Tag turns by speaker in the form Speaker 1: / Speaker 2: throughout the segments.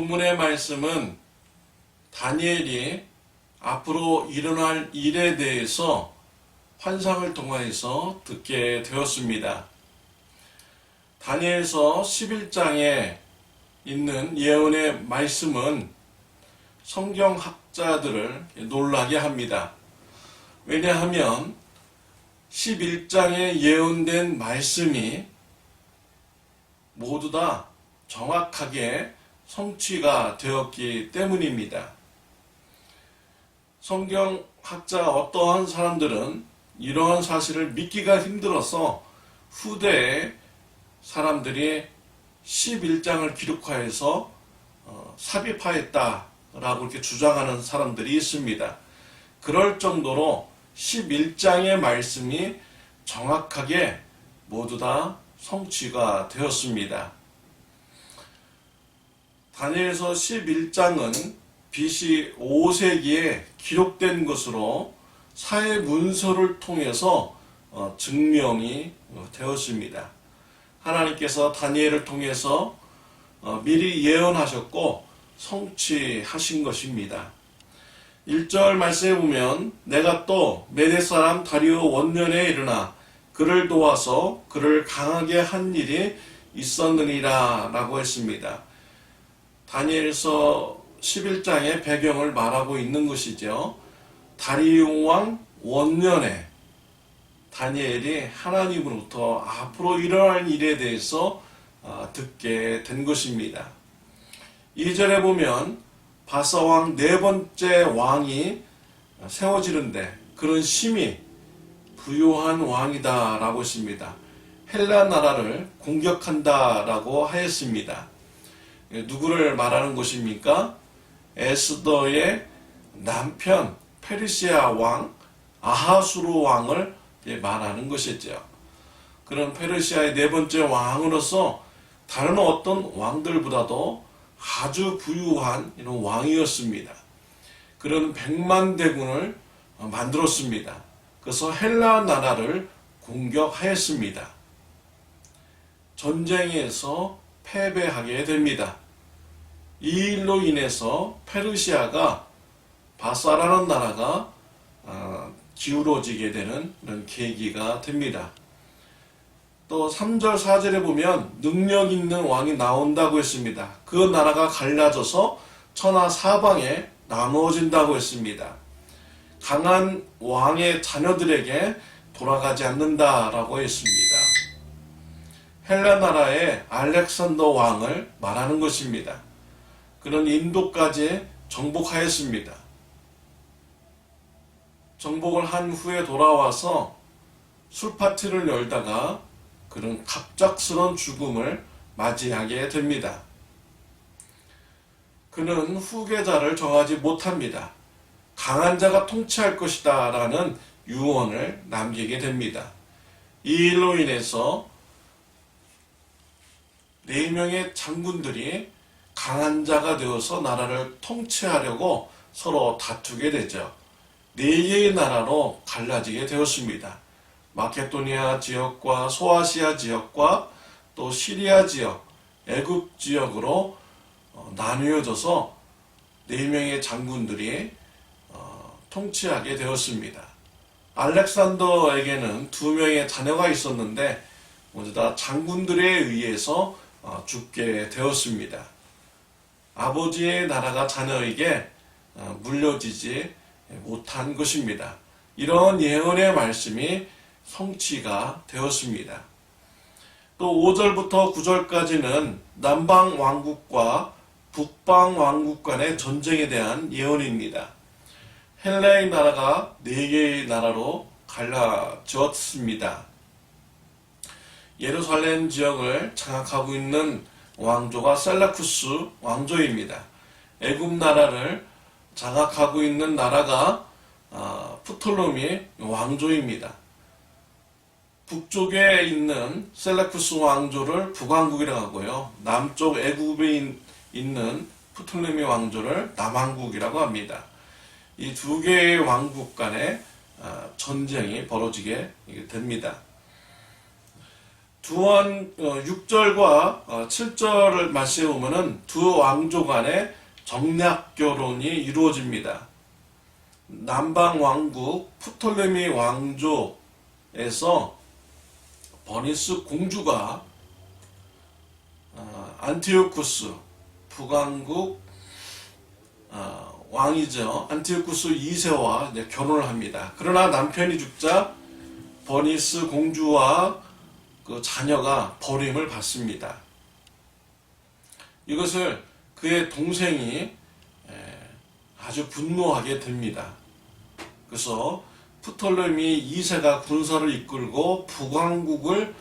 Speaker 1: 본문의 말씀은 다니엘이 앞으로 일어날 일에 대해서 환상을 통하여서 듣게 되었습니다. 다니엘서 11장에 있는 예언의 말씀은 성경학자들을 놀라게 합니다. 왜냐하면 11장에 예언된 말씀이 모두 다 정확하게 성취가 되었기 때문입니다. 성경학자 어떠한 사람들은 이러한 사실을 믿기가 힘들어서 후대에 사람들이 11장을 기록하여서 삽입하였다라고 이렇게 주장하는 사람들이 있습니다. 그럴 정도로 11장의 말씀이 정확하게 모두 다 성취가 되었습니다. 다니엘서 11장은 BC 5세기에 기록된 것으로 사회 문서를 통해서 증명이 되었습니다. 하나님께서 다니엘을 통해서 미리 예언하셨고 성취하신 것입니다. 1절 말씀에 보면 내가 또 메대 사람 다리오 원년에 일어나 그를 도와서 그를 강하게 한 일이 있었느니라 라고 했습니다. 다니엘서 11장의 배경을 말하고 있는 것이죠. 다리오 왕 원년에 다니엘이 하나님으로부터 앞으로 일어날 일에 대해서 듣게 된 것입니다. 2절에 보면 바사왕 네 번째 왕이 세워지는데 그는 심히 부요한 왕이다 라고 했습니다. 헬라 나라를 공격한다 라고 하였습니다. 누구를 말하는 것입니까? 에스더의 남편 페르시아 왕 아하수르 왕을 말하는 것이죠. 그런 페르시아의 네 번째 왕으로서 다른 어떤 왕들보다도 아주 부유한 이런 왕이었습니다. 그런 100만 대군을 만들었습니다. 그래서 헬라 나라를 공격하였습니다. 전쟁에서 패배하게 됩니다. 이 일로 인해서 페르시아가 바사라는 나라가 기울어지게 되는 그런 계기가 됩니다. 또 3절 4절에 보면 능력 있는 왕이 나온다고 했습니다. 그 나라가 갈라져서 천하 사방에 나누어진다고 했습니다. 강한 왕의 자녀들에게 돌아가지 않는다라고 했습니다. 헬라 나라의 알렉산더 왕을 말하는 것입니다. 그는 인도까지 정복하였습니다. 정복을 한 후에 돌아와서 술파티를 열다가 그런 갑작스러운 죽음을 맞이하게 됩니다. 그는 후계자를 정하지 못합니다. 강한 자가 통치할 것이다 라는 유언을 남기게 됩니다. 이 일로 인해서 4명의 장군들이 강한 자가 되어서 나라를 통치하려고 서로 다투게 되죠. 4개의 나라로 갈라지게 되었습니다. 마케도니아 지역과 소아시아 지역과 또 시리아 지역, 애굽 지역으로 나누어져서 4명의 장군들이 통치하게 되었습니다. 알렉산더에게는 2명의 자녀가 있었는데 모두 다 장군들에 의해서 죽게 되었습니다. 아버지의 나라가 자녀에게 물려지지 못한 것입니다. 이런 예언의 말씀이 성취가 되었습니다. 또 5절부터 9절까지는 남방 왕국과 북방 왕국 간의 전쟁에 대한 예언입니다. 헬라의 나라가 4개의 나라로 갈라졌습니다. 예루살렘 지역을 장악하고 있는 왕조가 셀라쿠스 왕조입니다. 애굽 나라를 장악하고 있는 나라가 프톨로미 왕조입니다. 북쪽에 있는 셀라쿠스 왕조를 북왕국이라고 하고요. 남쪽 애굽에 있는 프톨로미 왕조를 남왕국이라고 합니다. 이 2개의 왕국 간의 전쟁이 벌어지게 됩니다. 두원 6절과 7절을 말씀해 보면은 두 왕조 간의 정략 결혼이 이루어집니다. 남방 왕국 프톨레미 왕조에서 버니스 공주가 안티오쿠스 북왕국 왕이죠. 안티오쿠스 2세와 결혼을 합니다. 그러나 남편이 죽자 버니스 공주와 그 자녀가 버림을 받습니다. 이것을 그의 동생이 아주 분노하게 됩니다. 그래서 프톨레미 2세가 군사를 이끌고 북왕국을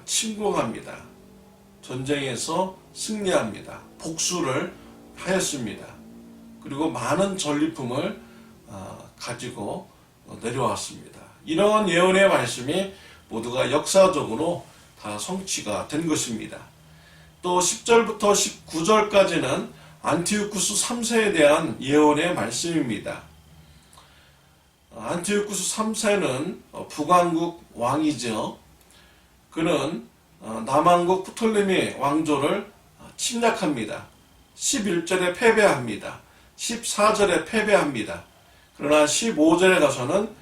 Speaker 1: 침공합니다. 전쟁에서 승리합니다. 복수를 하였습니다. 그리고 많은 전리품을 가지고 내려왔습니다. 이러한 예언의 말씀이 모두가 역사적으로 다 성취가 된 것입니다. 또 10절부터 19절까지는 안티오쿠스 3세에 대한 예언의 말씀입니다. 안티오쿠스 3세는 북왕국 왕이죠. 그는 남왕국 프톨레미 왕조를 침략합니다. 11절에 패배합니다. 14절에 패배합니다. 그러나 15절에 가서는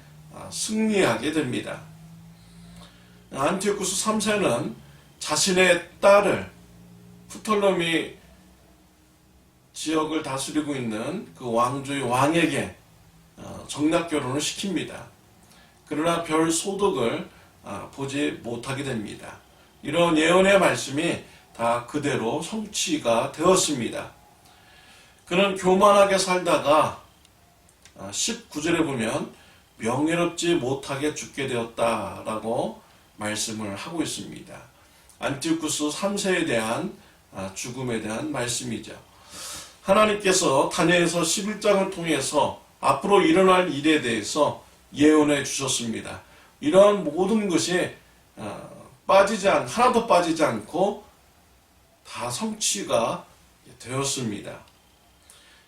Speaker 1: 승리하게 됩니다. 안티오쿠스 3세는 자신의 딸을 프톨레미 지역을 다스리고 있는 그 왕조의 왕에게 정략 결혼을 시킵니다. 그러나 별 소득을 보지 못하게 됩니다. 이런 예언의 말씀이 다 그대로 성취가 되었습니다. 그는 교만하게 살다가 19절에 보면 명예롭지 못하게 죽게 되었다라고 말씀을 하고 있습니다. 안티오쿠스 3세에 대한 죽음에 대한 말씀이죠. 하나님께서 다니엘서 11장을 통해서 앞으로 일어날 일에 대해서 예언해 주셨습니다. 이러한 모든 것이 하나도 빠지지 않고 다 성취가 되었습니다.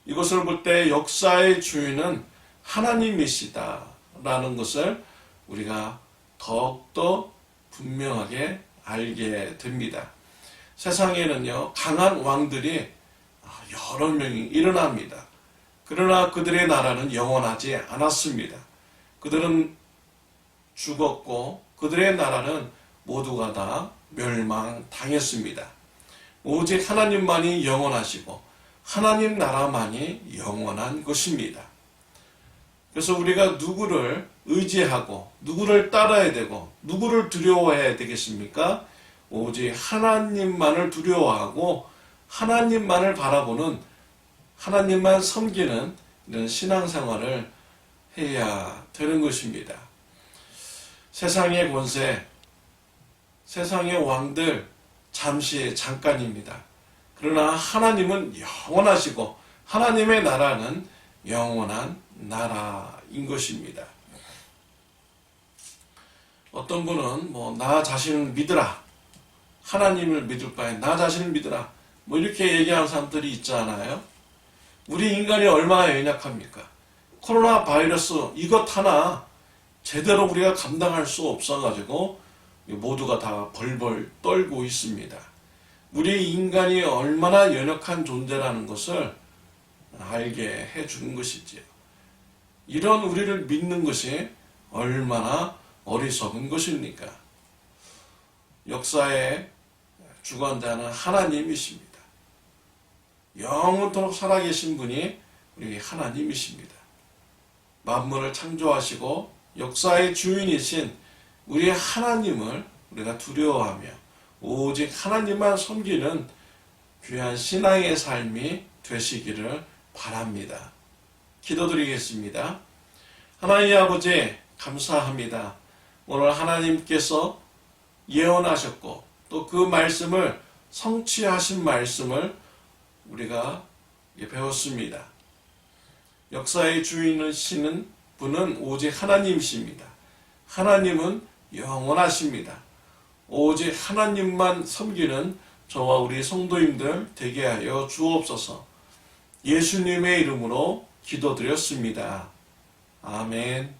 Speaker 1: 이것을 볼 때 역사의 주인은 하나님이시다라는 것을 우리가 더욱더 분명하게 알게 됩니다. 세상에는요, 강한 왕들이 여러 명이 일어납니다. 그러나 그들의 나라는 영원하지 않았습니다. 그들은 죽었고 그들의 나라는 모두가 다 멸망당했습니다. 오직 하나님만이 영원하시고 하나님 나라만이 영원한 것입니다. 그래서 우리가 누구를 의지하고 누구를 따라야 되고 누구를 두려워해야 되겠습니까? 오직 하나님만을 두려워하고 하나님만을 바라보는, 하나님만 섬기는 이런 신앙생활을 해야 되는 것입니다. 세상의 권세, 세상의 왕들 잠시 잠깐입니다. 그러나 하나님은 영원하시고 하나님의 나라는 영원한 나라인 것입니다. 어떤 분은 나 자신을 믿으라, 하나님을 믿을 바에 나 자신을 믿으라, 이렇게 얘기하는 사람들이 있잖아요. 우리 인간이 얼마나 연약합니까? 코로나 바이러스 이것 하나 제대로 우리가 감당할 수 없어가지고 모두가 다 벌벌 떨고 있습니다. 우리 인간이 얼마나 연약한 존재라는 것을 알게 해주는 것이지요. 이런 우리를 믿는 것이 얼마나 어리석은 것입니까? 역사의 주관자는 하나님이십니다. 영원토록 살아계신 분이 우리 하나님이십니다. 만물을 창조하시고 역사의 주인이신 우리 하나님을 우리가 두려워하며 오직 하나님만 섬기는 귀한 신앙의 삶이 되시기를 바랍니다. 기도드리겠습니다. 하나님 아버지 감사합니다. 오늘 하나님께서 예언하셨고 또 그 말씀을 성취하신 말씀을 우리가 배웠습니다. 역사의 주인이시는 분은 오직 하나님이십니다. 하나님은 영원하십니다. 오직 하나님만 섬기는 저와 우리 성도님들 되게 하여 주옵소서. 예수님의 이름으로 기도드렸습니다. 아멘.